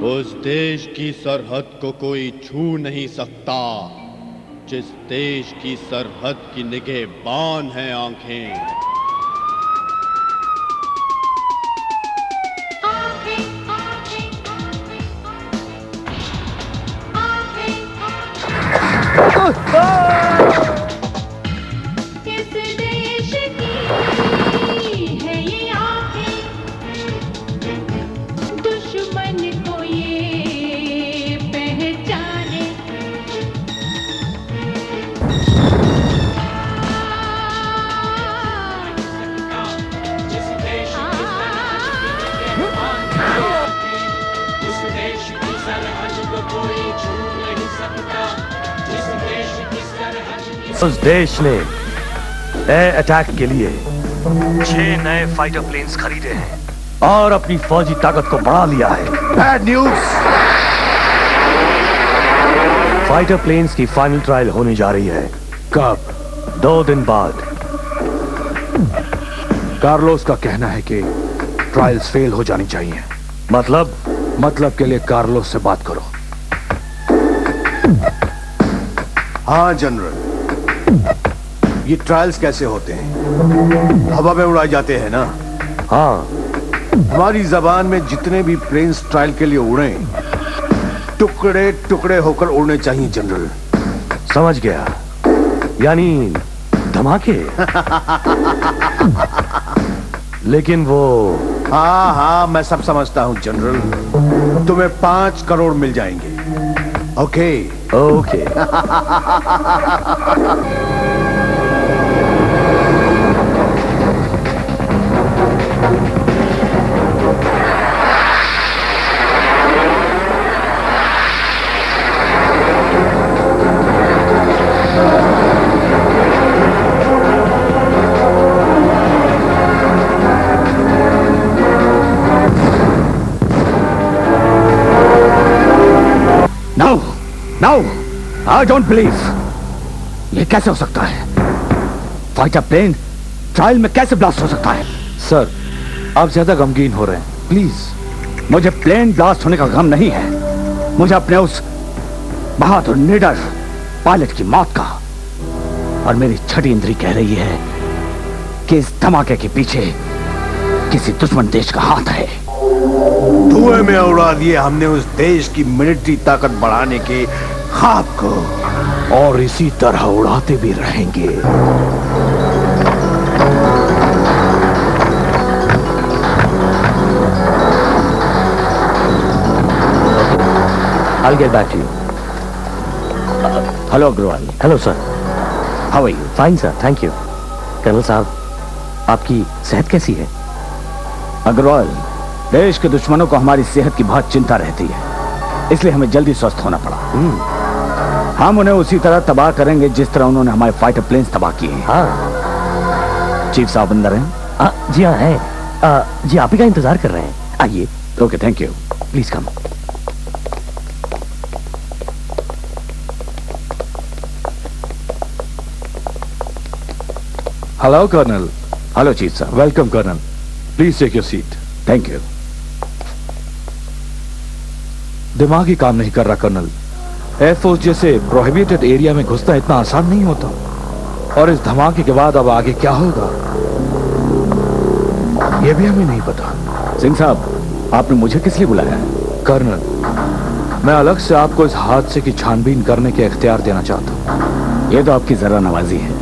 उस देश की सरहद को कोई छू नहीं सकता जिस देश की सरहद की निगहबान है आंखें। किस देश की है ये आंखें, दुश्मन को ये पहचाने। जिस देश की उस देश की सरहद को कोई छू नहीं सकता। उस देश ने एयर अटैक के लिए 6 नए फाइटर प्लेन्स खरीदे हैं और अपनी फौजी ताकत को बढ़ा लिया है। Bad news. फाइटर प्लेन्स की फाइनल ट्रायल होने जा रही है। कब? 2 दिन बाद। कार्लोस का कहना है कि ट्रायल्स फेल हो जानी चाहिए। मतलब के लिए कार्लोस से बात करो। हाँ जनरल, ये ट्रायल्स कैसे होते हैं? हवा में उड़ाए जाते हैं ना? हाँ। हमारी जबान में जितने भी प्लेन्स ट्रायल के लिए उड़े टुकड़े टुकड़े होकर उड़ने चाहिए जनरल। समझ गया, यानी धमाके। लेकिन वो हाँ मैं सब समझता हूँ जनरल। तुम्हें 5 करोड़ मिल जाएंगे। Okay. No, I don't believe। ये कैसे हो सकता है? फाइटर प्लेन ट्रायल में कैसे ब्लास्ट हो सकता है? सर, आप ज्यादा गमगीन हो रहे हैं, प्लीज। मुझे प्लेन ब्लास्ट होने का गम नहीं है, मुझे अपने उस बहादुर निडर पायलट की मौत का। और मेरी छठी इंद्री कह रही है कि इस धमाके के पीछे किसी दुश्मन देश का हाथ है। धुएं में उड़ा दिए हमने उस देश की मिलिट्री ताकत बढ़ाने के ख्वाब को, और इसी तरह उड़ाते भी रहेंगे। I'll get back to you. Hello Agarwal. Hello sir. How are you? Fine sir, thank you. Colonel साहब, आपकी सेहत कैसी है? अग्रवाल, देश के दुश्मनों को हमारी सेहत की बहुत चिंता रहती है, इसलिए हमें जल्दी स्वस्थ होना पड़ा। हम उन्हें उसी तरह तबाह करेंगे जिस तरह उन्होंने हमारे फाइटर प्लेन्स तबाह किए हैं। हाँ। चीफ साहब अंदर हैं? जी हाँ है। जी आप ही का इंतजार कर रहे हैं, आइए। Okay, thank you. Please come. Hello colonel. Hello chief sahab. Welcome colonel, please take your seat. Thank you. दिमाग ही काम नहीं कर रहा कर्नल। एयरफोर्स जैसे प्रोहिबिटेड एरिया में घुसना इतना आसान नहीं होता, और इस धमाके के बाद अब आगे क्या होगा यह भी हमें नहीं पता। सिंह साहब, आपने मुझे किस लिए बुलाया है? कर्नल, मैं अलग से आपको इस हादसे की छानबीन करने के इख्तियार देना चाहता हूँ। यह तो आपकी जरा नवाजी है।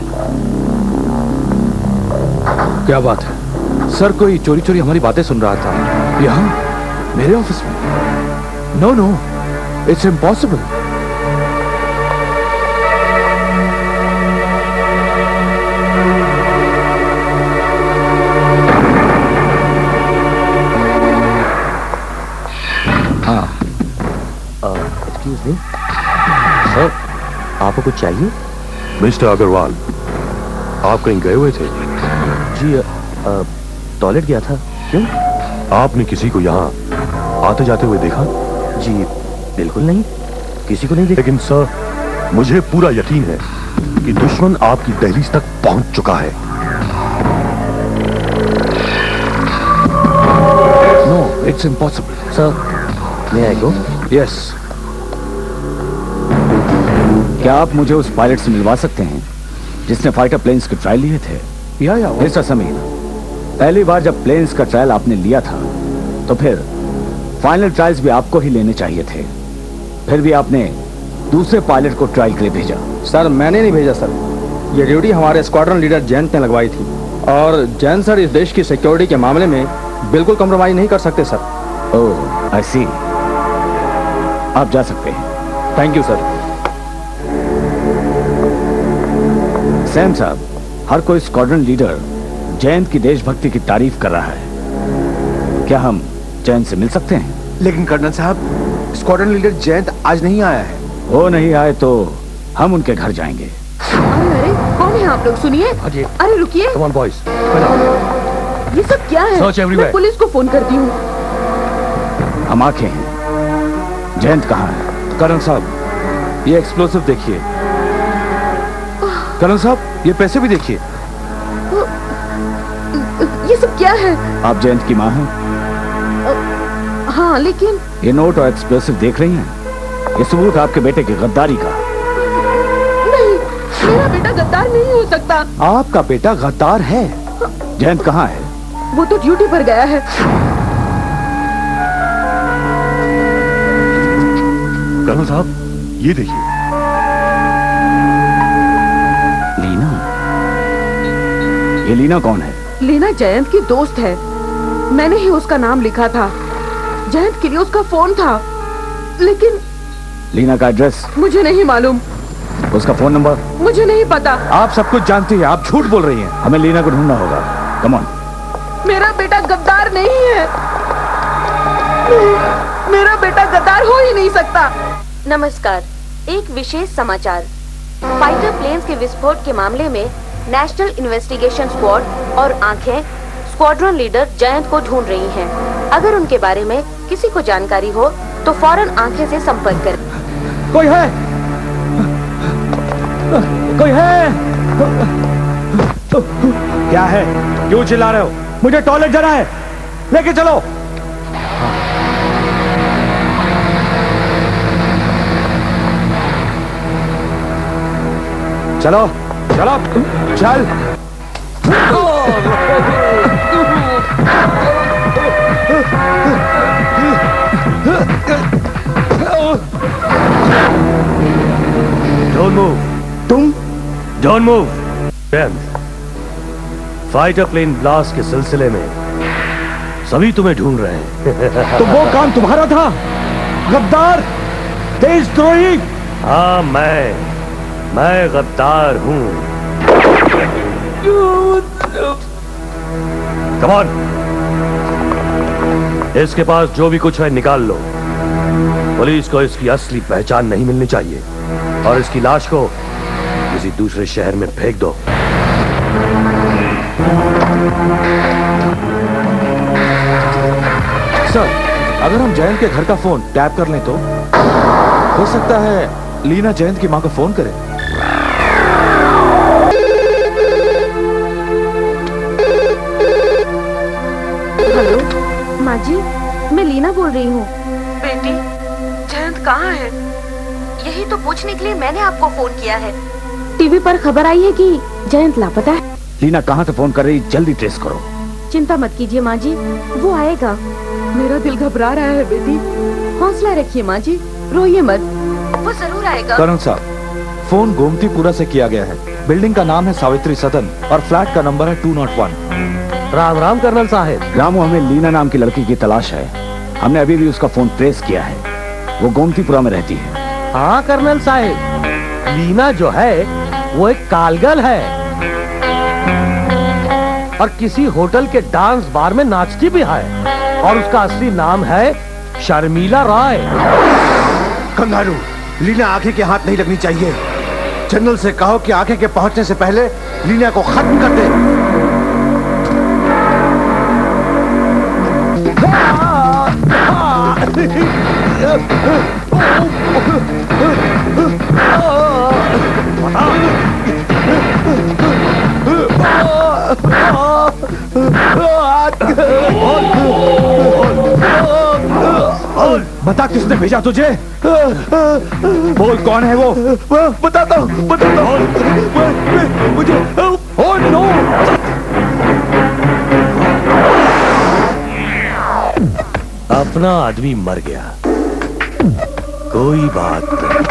क्या बात है सर, कोई चोरी चोरी हमारी बातें सुन रहा था यहाँ मेरे ऑफिस में? No no, it's impossible. हाँ। एक्सक्यूज मी सर, आपको कुछ चाहिए? मिस्टर अग्रवाल, आप कहीं गए हुए थे? जी टॉयलेट गया था। क्यों? आपने किसी को यहाँ आते जाते हुए देखा? जी बिल्कुल नहीं, किसी को नहीं देखा। लेकिन सर, मुझे पूरा यकीन है कि दुश्मन आपकी दहलीज तक पहुंच चुका है। No, it's impossible. Sir, May I go? Yes. क्या आप मुझे उस पायलट से मिलवा सकते हैं जिसने फाइटर प्लेन्स के ट्रायल लिए थे? या मिस्टर समीर, पहली बार जब प्लेन्स का ट्रायल आपने लिया था तो फिर फाइनल ट्रायल्स भी आपको ही लेने चाहिए थे। फिर भी आपने दूसरे पायलट को ट्रायल के लिए भेजा। सर मैंने नहीं भेजा सर, ये ड्यूटी हमारे स्क्वाड्रन लीडर जयंत ने लगवाई थी, और जयंत सर इस देश की सिक्योरिटी के मामले में बिल्कुल कॉम्प्रोमाइज नहीं कर सकते सर। ओह आई सी, आप जा सकते हैं। Thank you sir. सैम साहब, हर कोई स्क्वाड्रन लीडर जयंत की देशभक्ति की तारीफ कर रहा है। क्या हम जयंत से मिल सकते हैं? लेकिन कर्नल साहब, स्क्वाड्रन लीडर जयंत आज नहीं आया है। वो नहीं आए तो हम उनके घर जाएंगे। अरे कौन है आप लोग? सुनिए। अरे रुकिए। Come on, boys. ये सब क्या है? Search everywhere. मैं पुलिस को फोन करती हूँ। हम आंखें हैं। जयंत कहाँ है? कर्नल साहब, ये एक्सप्लोसिव देखिए। कर्नल साहब, ये पैसे भी देखिए। ये सब क्या है? आप जयंत की माँ हैं? हाँ लेकिन ये नोट और एक्सप्लोसिव देख रही हैं? ये सबूत है आपके बेटे की गद्दारी का। नहीं, मेरा बेटा गद्दार नहीं हो सकता। आपका बेटा गद्दार है। जयंत कहाँ है? वो तो ड्यूटी पर गया है। कर्नल साहब, ये देखिए। लीना? ये लीना कौन है? लीना जयंत की दोस्त है। मैंने ही उसका नाम लिखा था। जयंत के लिए उसका फोन था, लेकिन लीना का एड्रेस? मुझे नहीं मालूम। उसका फोन नंबर? मुझे नहीं पता। आप सब कुछ जानती हैं, आप झूठ बोल रही हैं। हमें लीना को ढूंढना होगा। Come on. मेरा बेटा गद्दार नहीं है। मेरा बेटा गद्दार हो ही नहीं सकता। नमस्कार, एक विशेष समाचार। फाइटर प्लेन्स के विस्फोट के मामले में नेशनल इन्वेस्टिगेशन स्क्वाड और आंखें स्क्वाड्रन लीडर जयंत को ढूंढ रही हैं। अगर उनके बारे में किसी को जानकारी हो तो फौरन आंखें से संपर्क करें। कोई है? कोई है? क्या है? क्यों चिल्ला रहे हो? मुझे टॉयलेट जाना है, लेके चलो। चलो चलो चल। Don't move. तुम? Don't move. Fighter plane blast के सिलसिले में सभी तुम्हें ढूंढ रहे हैं। तो वो काम तुम्हारा था? गद्दार, देशद्रोही। हाँ, मैं गद्दार हूं। Come on. इसके पास जो भी कुछ है निकाल लो। पुलिस को इसकी असली पहचान नहीं मिलनी चाहिए, और इसकी लाश को किसी दूसरे शहर में फेंक दो। सर, अगर हम जयंत के घर का फोन टैप कर लें तो हो सकता है लीना जयंत की मां को फोन करे। हेलो माँ जी, मैं लीना बोल रही हूँ। बेटी, जयंत कहाँ है? यही तो पूछने के लिए मैंने आपको फोन किया है। टीवी पर खबर आई है कि जयंत लापता है। लीना कहाँ से फोन कर रही, जल्दी ट्रेस करो। चिंता मत कीजिए माँ जी, वो आएगा। मेरा दिल घबरा रहा है बेटी। हौसला रखिए माँ जी, रोइए मत, वो जरूर आएगा। कर्नल साहब, फोन गोमतीपुरा से किया गया है। बिल्डिंग का नाम है सावित्री सदन और फ्लैट का नंबर है 201। राम राम कर्नल साहब। रामू, हमें लीना नाम की लड़की की तलाश है। हमने अभी भी उसका फोन ट्रेस किया है। वो गोमतीपुरा में रहती है। हाँ कर्नल साहब, लीना जो है वो एक कालगल है और किसी होटल के डांस बार में नाचती भी है, और उसका असली नाम है शर्मिला राय। कंगारू, लीना आंखें के हाथ नहीं लगनी चाहिए। जनरल से कहो कि आंखें के पहुंचने से पहले लीना को खत्म कर दे। बता किसने भेजा तुझे? बोल कौन है वो? बताता हूँ मुझे। Oh no! अपना आदमी मर गया, कोई बात नहीं,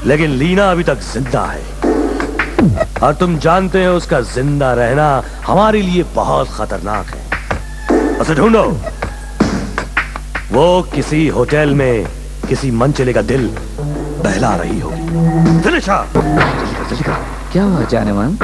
लेकिन लीना अभी तक जिंदा है और तुम जानते हो उसका जिंदा रहना हमारे लिए बहुत खतरनाक है। उसे ढूंढो, वो किसी होटल में किसी मनचले का दिल बहला रही होगी। फिनिशा! क्या हुआ जाने मन?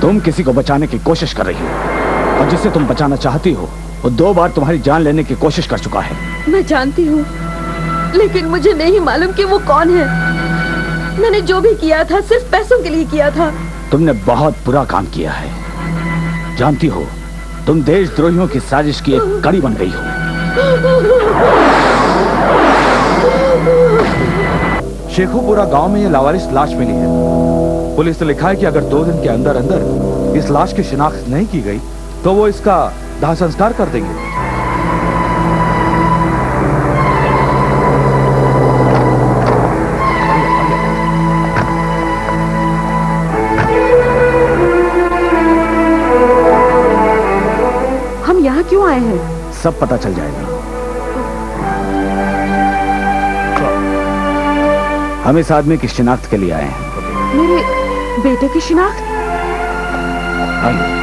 तुम किसी को बचाने की कोशिश कर रही हो और जिसे तुम बचाना चाहती हो वो 2 बार तुम्हारी जान लेने की कोशिश कर चुका है। मैं जानती हूँ, लेकिन मुझे नहीं मालूम कि वो कौन है। मैंने जो भी किया था सिर्फ पैसों के लिए किया था। तुमने बहुत बुरा काम किया है। जानती हो, तुम देशद्रोहियों की साजिश की एक कड़ी बन गई हो। शेखुपुरा गांव में ये लावारिस लाश मिली है। पुलिस ने लिखा है कि अगर 2 दिन के अंदर अंदर इस लाश की शिनाख्त नहीं की गई तो वो इसका दाह संस्कार कर देंगे। हम यहाँ क्यों आए हैं? सब पता चल जाएगा। हम इस आदमी की शिनाख्त के लिए आए हैं। मेरे बेटे की शिनाख्त? आइए।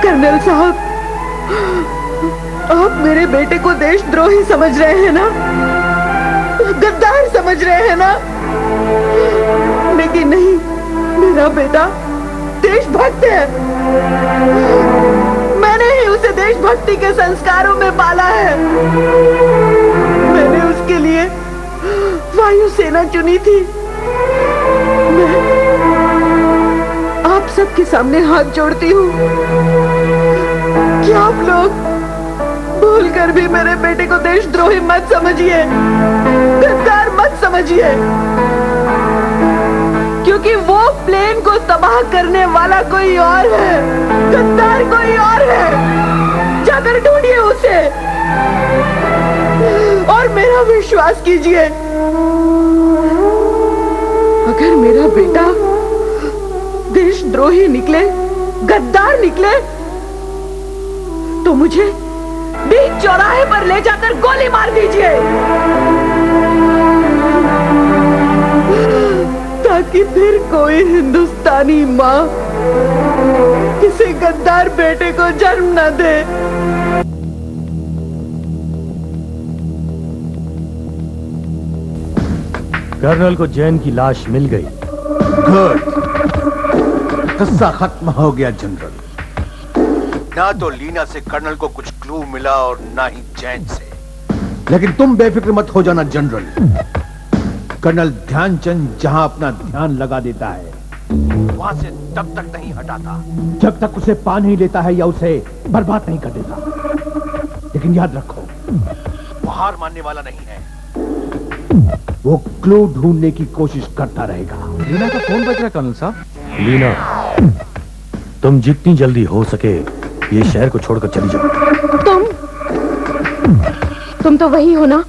कर्नल साहब, आप मेरे बेटे को देशद्रोही समझ रहे हैं ना? गद्दार समझ रहे हैं ना? लेकिन नहीं, मेरा बेटा देशभक्त है। मैंने ही उसे देशभक्ति के संस्कारों में पाला है। मैंने उसके लिए वायुसेना चुनी थी। मैं आप सबके सामने हाथ जोड़ती हूँ कि आप लोग भूलकर भी मेरे बेटे को देशद्रोही मत समझिए, गद्दार मत समझिए, क्योंकि वो प्लेन को तबाह करने वाला कोई और है, गद्दार कोई और है। जाकर ढूंढिए उसे और मेरा विश्वास कीजिए, अगर मेरा बेटा देशद्रोही निकले, गद्दार निकले, तो मुझे बीच चौराहे पर ले जाकर गोली मार दीजिए, ताकि फिर कोई हिंदुस्तानी माँ किसी गद्दार बेटे को जन्म न दे। कर्नल को जैन की लाश मिल गई। गुड, किस्सा खत्म हो गया जनरल। ना तो लीना से कर्नल को कुछ क्लू मिला और ना ही जैन से। लेकिन तुम बेफिक्र मत हो जाना जनरल। कर्नल ध्यानचंद जहां अपना ध्यान लगा देता है वहां से तब तक नहीं हटाता जब तक उसे पा नहीं लेता है या उसे बर्बाद नहीं कर देता। लेकिन याद रखो, वो हार मानने वाला नहीं है। वो क्लू ढूंढने की कोशिश करता रहेगा। लीना का फोन बज रहा है कर्नल साहब। लीना, तुम जितनी जल्दी हो सके ये शहर को छोड़कर चली जाओ। तुम तो वही हो ना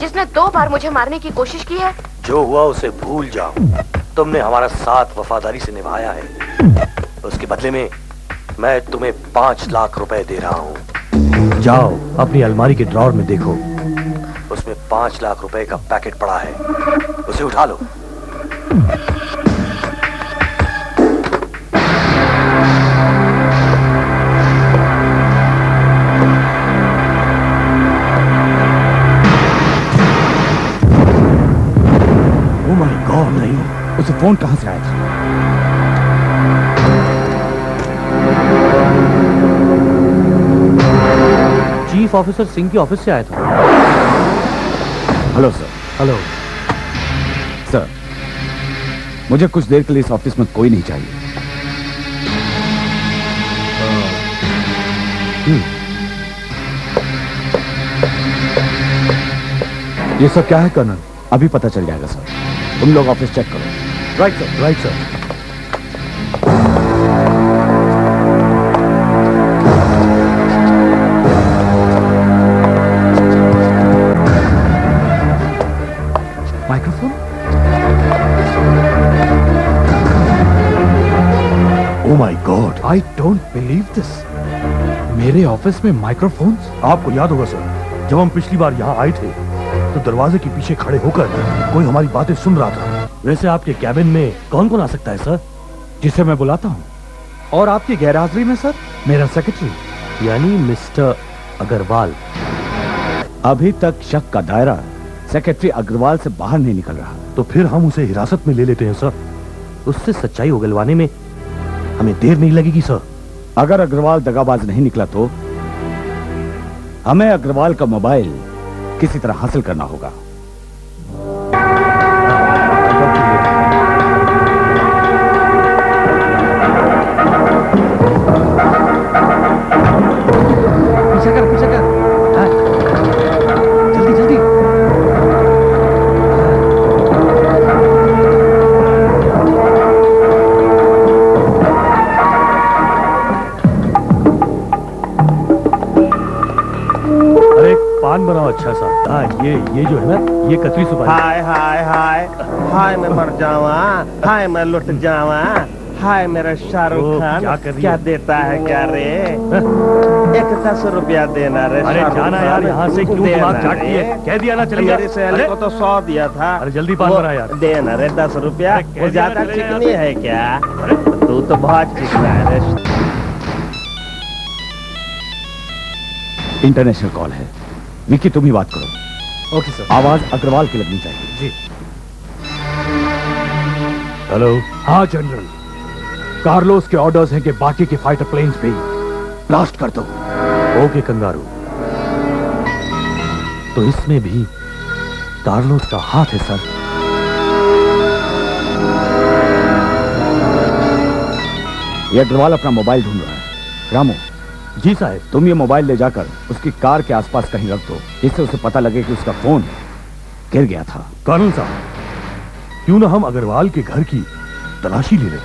जिसने 2 बार मुझे मारने की कोशिश की है। जो हुआ उसे भूल जाओ। तुमने हमारा साथ वफादारी से निभाया है, उसके बदले में मैं तुम्हें 5 लाख रुपए दे रहा हूँ। जाओ अपनी अलमारी के ड्रॉर में देखो, उसमें 5 लाख रुपए का पैकेट पड़ा है, उसे उठा लो। ओह माय गॉड, नहीं, उसे फोन कहां से आया था? चीफ ऑफिसर सिंह के ऑफिस से आया था। Hello sir. हेलो सर, मुझे कुछ देर के लिए इस ऑफिस में कोई नहीं चाहिए। ये सब क्या है कर्नल? अभी पता चल जाएगा सर, तुम लोग ऑफिस चेक करो। Right sir, right sir. Microphone? Oh my God, I don't believe this. मेरे ऑफिस में माइक्रोफोन? आपको याद होगा सर, जब हम पिछली बार यहाँ आए थे तो दरवाजे के पीछे खड़े होकर कोई हमारी बातें सुन रहा था। वैसे आपके कैबिन में कौन कौन आ सकता है सर? जिसे मैं बुलाता हूँ। और आपकी गैरहाजिरी में सर मेरा सेक्रेटरी यानी मिस्टर अग्रवाल। अभी तक शक का दायरा सेक्रेटरी अग्रवाल से बाहर नहीं निकल रहा। तो फिर हम उसे हिरासत में ले लेते हैं सर। उससे सच्चाई उगलवाने में हमें देर नहीं लगेगी सर। अगर अग्रवाल दगाबाज नहीं निकला तो हमें अग्रवाल का मोबाइल किसी तरह हासिल करना होगा। पीछे कर। हाँ। जल्दी जल्दी। अरे पान बनाओ अच्छा सा। हाँ ये जो है ना, ये कतरी सुपारी। हाय हाय हाय हाय, मैं मर जावा, हाय मैं लुट जावा, हाय मेरा शाहरुख खान क्या कर रही क्या है? देता है क्या रे? 10 रुपया देना रे। अरे शाहरुख जाना यार, खान, यहाँ से क्यों देना दिमाग चाटती रे। है? कह दिया ना चली जा। मेरी सहेली को तो 100 दिया था। अरे जल्दी पान वो बना यार। देना रे 10 रुपया। अरे कह वो दिया ज्यादा ना चले जा। चिकनी है क्या? तू तो बहुत चिकना है रे। इंटरनेशनल कॉल है, विकी तुम ही बात करो। Okay sir. आवाज अग्रवाल की लगनी चाहिए। जी। हेलो। हाँ जनरल, कार्लोस के ऑर्डर्स हैं कि बाकी के फाइटर प्लेन्स भी ब्लास्ट कर दो। ओके कंगारू, तो इसमें भी कार्लोस का हाथ है सर। ये अग्रवाल अपना मोबाइल ढूंढ रहा है। रामू। जी साहब। तुम ये मोबाइल ले जाकर उसकी कार के आसपास कहीं रख दो, इससे उसे पता लगे कि उसका फोन गिर गया था। कर्नल साहब, क्यों ना हम अग्रवाल के घर की तलाशी ले लें?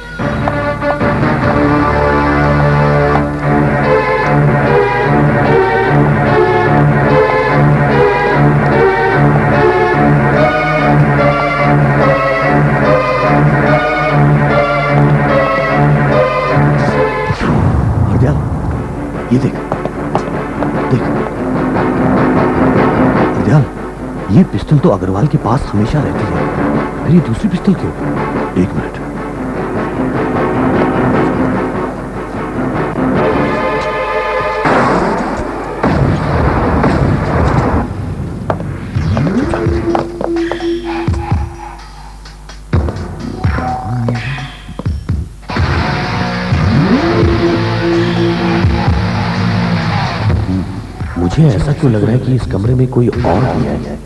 ये देख देख हरदयाल, ये पिस्टल तो अग्रवाल के पास हमेशा रहती है, फिर ये दूसरी पिस्टल क्यों? एक मिनट। मुझे ऐसा क्यों लग रहा है कि इस कमरे में कोई और भी है?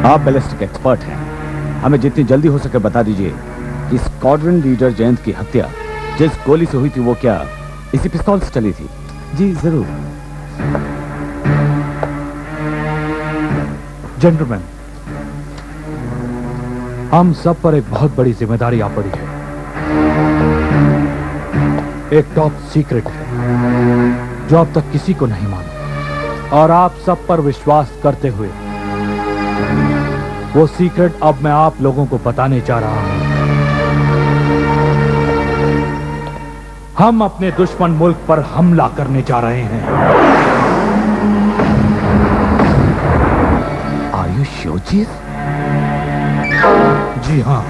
आप बैलिस्टिक एक्सपर्ट हैं, हमें जितनी जल्दी हो सके बता दीजिए कि स्क्वाड्रन लीडर जयंत की हत्या जिस गोली से हुई थी वो क्या इसी पिस्तौल से चली थी? जी जरूर। जेंटलमैन, हम सब पर एक बहुत बड़ी जिम्मेदारी आ पड़ी है। एक टॉप सीक्रेट है जो अब तक किसी को नहीं मालूम, और आप सब पर विश्वास करते हुए वो सीक्रेट अब मैं आप लोगों को बताने जा रहा हूं। हम अपने दुश्मन मुल्क पर हमला करने जा रहे हैं। आर यू श्योर चीज? जी हां,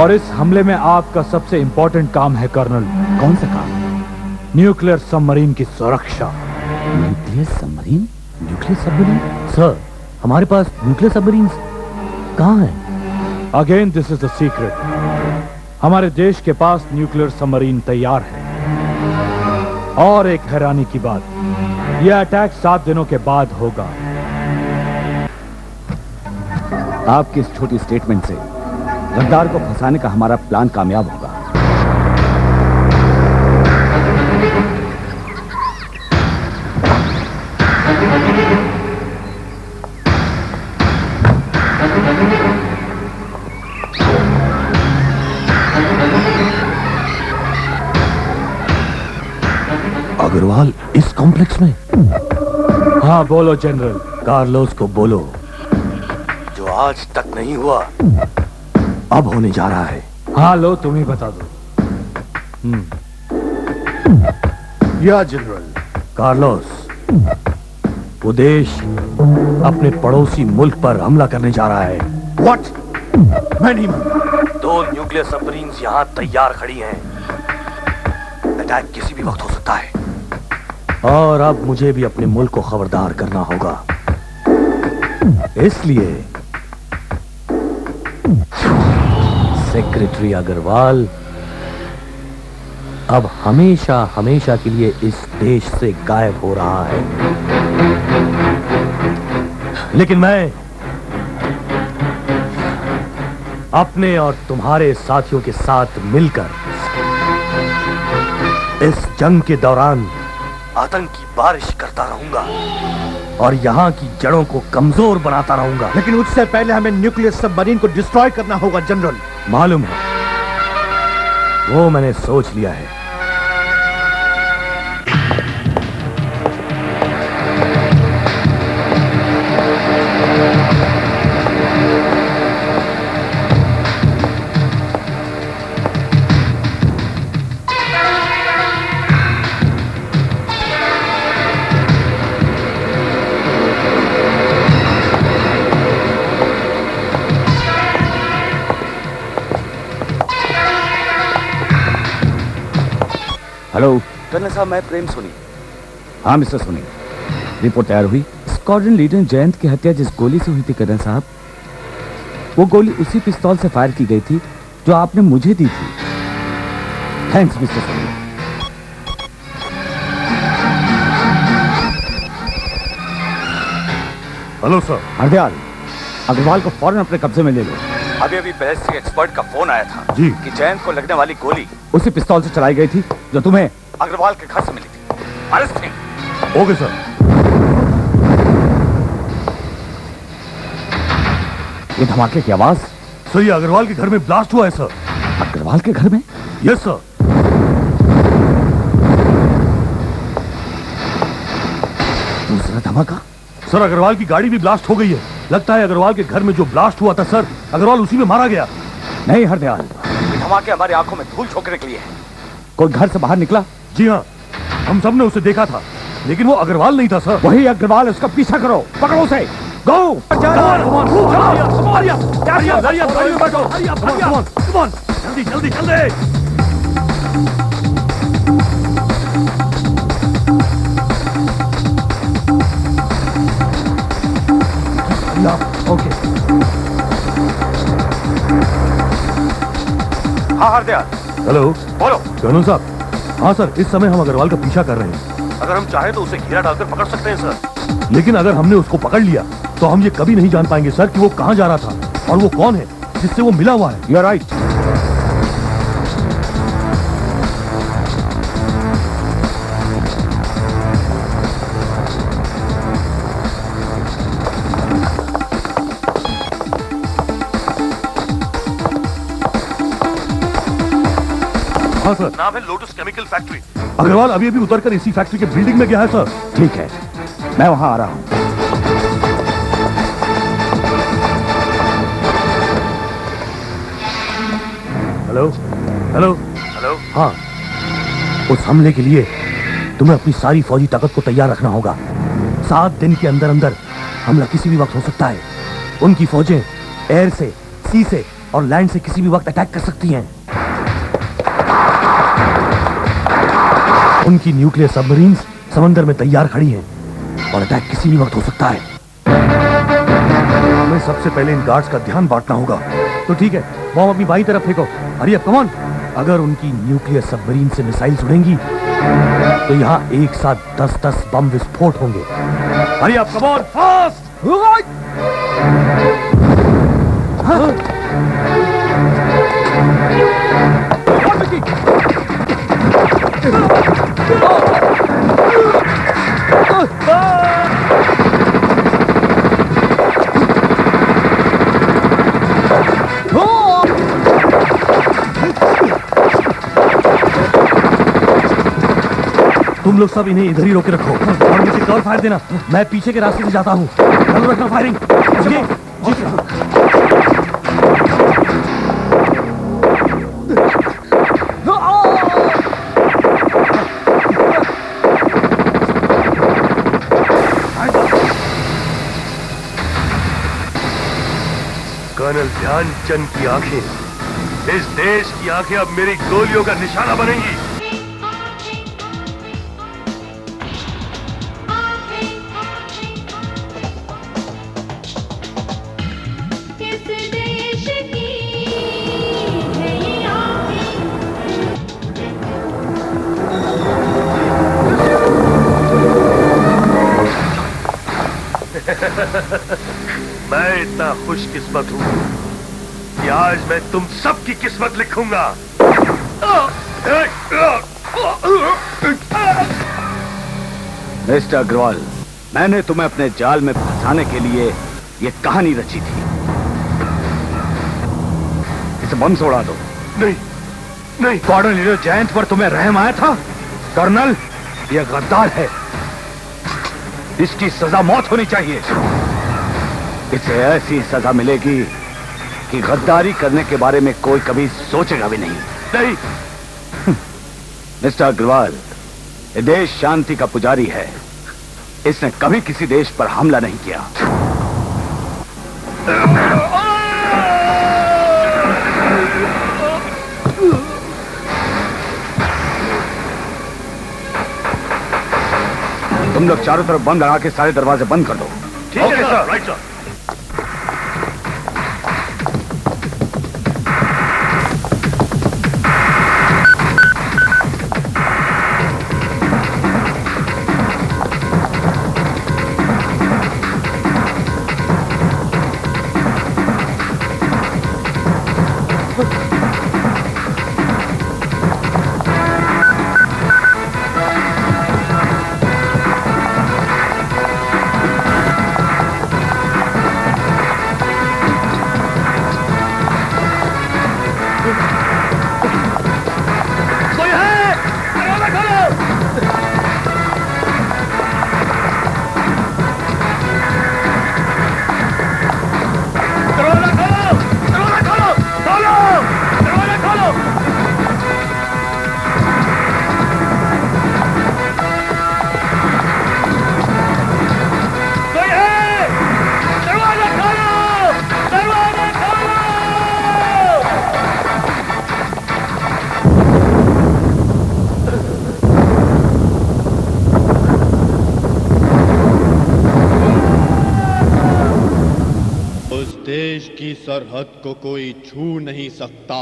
और इस हमले में आपका सबसे इंपॉर्टेंट काम है कर्नल। कौन सा काम? न्यूक्लियर सबमरीन की सुरक्षा। Nuclear submarine? Nuclear submarine? Sir, हमारे पास न्यूक्लियर सबमरीन कहां है? Again this is the secret. हमारे देश के पास न्यूक्लियर सबमरीन तैयार है। और एक हैरानी की बात, यह अटैक 7 दिनों के बाद होगा। आपकी इस छोटी स्टेटमेंट से गद्दार को फंसाने का हमारा प्लान कामयाब होगा। अग्रवाल इस कॉम्प्लेक्स में? हाँ बोलो जनरल। कार्लोस को बोलो, जो आज तक नहीं हुआ अब होने जा रहा है। हाँ लो, तुम ही बता दो। या जनरल। कार्लोस, वो देश अपने पड़ोसी मुल्क पर हमला करने जा रहा है। व्हाट? मैं नहीं मानता। 2 न्यूक्लियर सबमरीन यहां तैयार खड़ी हैं। अटैक किसी भी वक्त हो सकता है, और अब मुझे भी अपने मुल्क को खबरदार करना होगा। इसलिए सेक्रेटरी अग्रवाल अब हमेशा हमेशा के लिए इस देश से गायब हो रहा है। लेकिन मैं अपने और तुम्हारे साथियों के साथ मिलकर इस जंग के दौरान आतंक की बारिश करता रहूंगा और यहां की जड़ों को कमजोर बनाता रहूंगा। लेकिन उससे पहले हमें न्यूक्लियर सबमरीन को डिस्ट्रॉय करना होगा जनरल। मालूम है, वो मैंने सोच लिया है। हेलो कर्नल साहब, मैं प्रेम सोनी। हाँ मिस्टर सोनी, रिपोर्ट तैयार हुई? स्क्वाड्रन लीडर जयंत की हत्या जिस गोली से हुई थी कर्नल साहब, वो गोली उसी पिस्तौल से फायर की गई थी जो आपने मुझे दी थी। Thanks mister Soni. Hello sir. Hardayal, Agarwal को फौरन अपने कब्जे में ले लो। अभी अभी बैलिस्टिक एक्सपर्ट का फोन आया था जी कि जयंत को लगने वाली गोली उसी पिस्तौल से चलाई गई थी जो तुम्हें अग्रवाल के घर से मिली थी। अरेस्ट नहीं। Okay sir. ये धमाके की आवाज? सर, ये अग्रवाल के घर में ब्लास्ट हुआ है सर। अग्रवाल के घर में? Yes sir. दूसरा धमाका? सर, अग्रवाल की गाड़ी भी ब्लास्ट हो गई है। लगता है अग्रवाल के घर में जो ब्लास्ट हुआ था सर, अग्रवाल उसी में मारा गया। नहीं हरदयाल, ये धमाके हमारी आंखों में धूल झोंकने के लिए है। कोई घर से बाहर निकला? जी हाँ, हम सब ने उसे देखा था, लेकिन वो अग्रवाल नहीं था सर। वही अग्रवाल, उसका पीछा करो, पकड़ो उसे। गो! जल्दी जल्दी जल्दी। ओके। हाँ हरदयाल। हेलो, बोलो। कर्नल साहब। हाँ सर, इस समय हम अग्रवाल का पीछा कर रहे हैं। अगर हम चाहें तो उसे घेरा डालकर पकड़ सकते हैं सर। लेकिन अगर हमने उसको पकड़ लिया तो हम ये कभी नहीं जान पाएंगे सर कि वो कहाँ जा रहा था और वो कौन है जिससे वो मिला हुआ है। You are right. हाँ सर। नाम है लोटस केमिकल फैक्ट्री। अग्रवाल अभी अभी उतरकर इसी फैक्ट्री के बिल्डिंग में गया है सर। ठीक है, मैं वहां आ रहा हूं। Hello hello hello. हाँ, उस हमले के लिए तुम्हें अपनी सारी फौजी ताकत को तैयार रखना होगा। 7 दिन के अंदर अंदर हमला किसी भी वक्त हो सकता है। उनकी फौजें एयर से, सी से और लैंड से किसी भी वक्त अटैक कर सकती हैं। उनकी न्यूक्लियर सबमरीन्स समंदर में तैयार खड़ी हैं और अटैक किसी भी वक्त हो सकता है। हमें सबसे पहले इन गार्ड्स का ध्यान बांटना होगा। तो ठीक है, बॉम्ब अपनी बाईं तरफ फेंको। Hurry up, come on. अगर उनकी न्यूक्लियर सबमरीन से मिसाइल्स उड़ेंगी तो यहाँ एक साथ 10-10 बम विस्फोट होंगे। Hurry up, come on, fast. तुम लोग सब इन्हें इधर ही रोके रखो और मुझे कवर फायर देना। मैं पीछे के रास्ते से जाता हूँ। चालू रखना फायरिंग। जी कर्नल ध्यानचंद की आंखें, इस देश की आंखें अब मेरी गोलियों का निशाना बनेंगी। किस देश की है ये आँखें? मैं इतना खुशकिस्मत हूँ कि आज मैं तुम सबकी किस्मत लिखूंगा। मिस्टर अग्रवाल, मैंने तुम्हें अपने जाल में फंसाने के लिए ये कहानी रची थी। इसे बम से उड़ा दो। नहीं नहीं। स्क्वाड्रन लीडर जयंत पर तुम्हें रहम आया था? कर्नल, ये गद्दार है। इसकी सजा मौत होनी चाहिए। इसे ऐसी सजा मिलेगी कि गद्दारी करने के बारे में कोई कभी सोचेगा भी नहीं। नहीं। मिस्टर अग्रवाल, ये देश शांति का पुजारी है। इसने कभी किसी देश पर हमला नहीं किया। तुम लोग चारों तरफ बंद लगा के सारे दरवाजे बंद कर दो। ठीक है सर। Right sir. देश की सरहद को कोई छू नहीं सकता,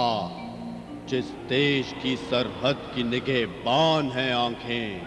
जिस देश की सरहद की निगहबान है आंखें।